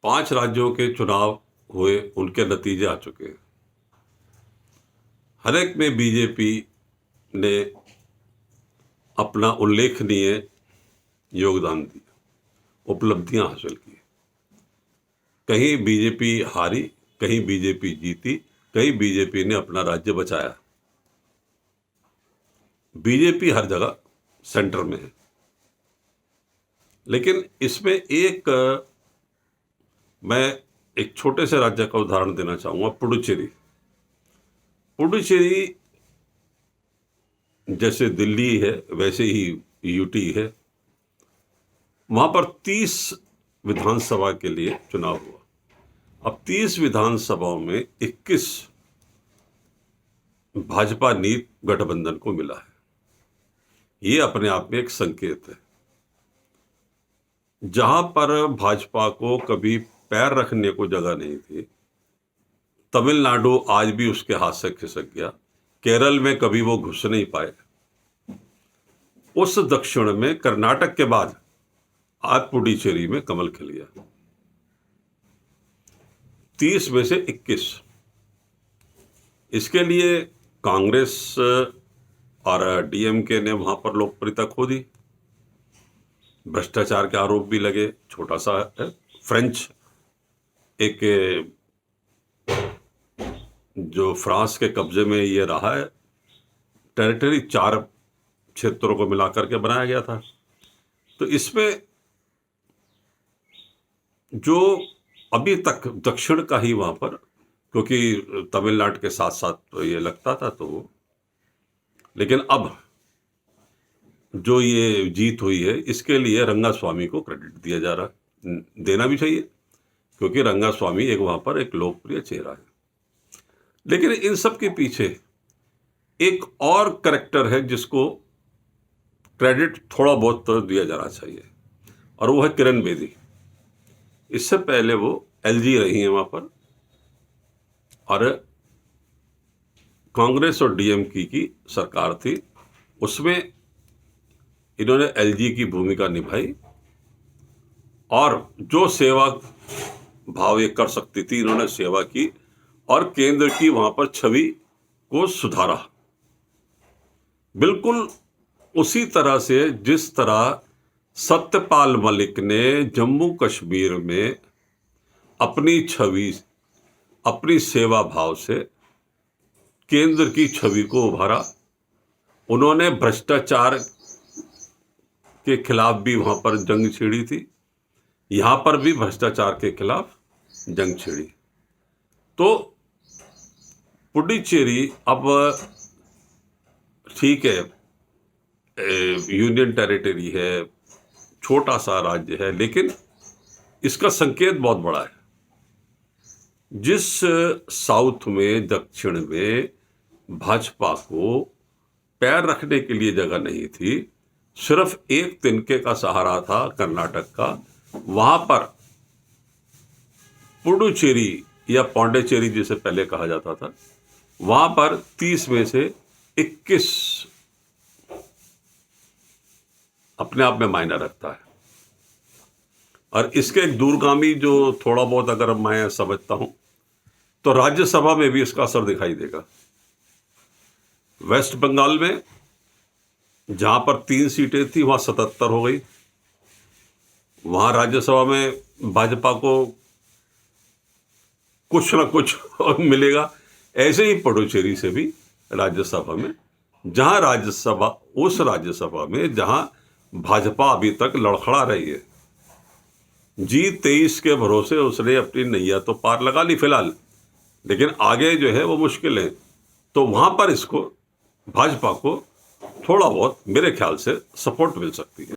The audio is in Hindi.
5 राज्यों के चुनाव हुए, उनके नतीजे आ चुके हैं। हर एक में बीजेपी ने अपना उल्लेखनीय योगदान दिया, उपलब्धियां हासिल की। कहीं बीजेपी हारी, कहीं बीजेपी जीती, कहीं बीजेपी ने अपना राज्य बचाया। बीजेपी हर जगह सेंटर में है। लेकिन इसमें मैं एक छोटे से राज्य का उदाहरण देना चाहूंगा, पुडुचेरी। पुडुचेरी जैसे दिल्ली है वैसे ही यूटी है। वहां पर 30 विधानसभा के लिए चुनाव हुआ। अब 30 विधानसभाओं में 21 भाजपा नीत गठबंधन को मिला है। ये अपने आप में एक संकेत है। जहां पर भाजपा को कभी पैर रखने को जगह नहीं थी, तमिलनाडु आज भी उसके हाथ से खिसक गया। केरल में कभी वो घुस नहीं पाए। उस दक्षिण में कर्नाटक के बाद आज पुडुचेरी में कमल खिल गया। 30 में से 21। इसके लिए कांग्रेस और डीएमके ने वहां पर लोकप्रियता खो दी। भ्रष्टाचार के आरोप भी लगे। छोटा सा है, फ्रेंच एक जो फ्रांस के कब्जे में ये रहा है टेरिटरी, 4 क्षेत्रों को मिलाकर के बनाया गया था। तो इसमें जो अभी तक दक्षिण का ही वहां पर, क्योंकि तमिलनाडु के साथ साथ तो ये लगता था, तो लेकिन अब जो ये जीत हुई है इसके लिए रंगास्वामी को क्रेडिट दिया जा रहा है। देना भी चाहिए, क्योंकि रंगास्वामी वहां पर एक लोकप्रिय चेहरा है। लेकिन इन सब के पीछे एक और कैरेक्टर है जिसको क्रेडिट थोड़ा बहुत तो दिया जाना चाहिए, और वो है किरण बेदी। इससे पहले वो एलजी रही हैं वहां पर, और कांग्रेस और डीएमके की सरकार थी, उसमें इन्होंने एलजी की भूमिका निभाई, और जो सेवा भाव ये कर सकती थी इन्होंने सेवा की, और केंद्र की वहां पर छवि को सुधारा। बिल्कुल उसी तरह से जिस तरह सत्यपाल मलिक ने जम्मू कश्मीर में अपनी छवि, अपनी सेवा भाव से केंद्र की छवि को उभारा। उन्होंने भ्रष्टाचार के खिलाफ भी वहां पर जंग छेड़ी थी, यहां पर भी भ्रष्टाचार के खिलाफ जंग छेड़ी। तो पुडुचेरी अब ठीक है, यूनियन टेरिटरी है, छोटा सा राज्य है, लेकिन इसका संकेत बहुत बड़ा है। जिस साउथ में, दक्षिण में भाजपा को पैर रखने के लिए जगह नहीं थी, सिर्फ एक तिनके का सहारा था कर्नाटक का, वहां पर पुडुचेरी या पौंडीचेरी जिसे पहले कहा जाता था, वहां पर 30 में से 21 अपने आप में मायना रखता है। और इसके एक दूरगामी जो थोड़ा बहुत अगर मैं समझता हूं, तो राज्यसभा में भी इसका असर दिखाई देगा। वेस्ट बंगाल में जहां पर 3 सीटें थी वहां 77 हो गई। वहां राज्यसभा में भाजपा को कुछ ना कुछ मिलेगा। ऐसे ही पुडुचेरी से भी राज्यसभा में, जहां उस राज्यसभा में जहां भाजपा अभी तक लड़खड़ा रही है, G23 के भरोसे उसने अपनी नैया तो पार लगा ली फिलहाल, लेकिन आगे जो है वो मुश्किल है। तो वहां पर इसको, भाजपा को थोड़ा बहुत मेरे ख्याल से सपोर्ट मिल सकती है।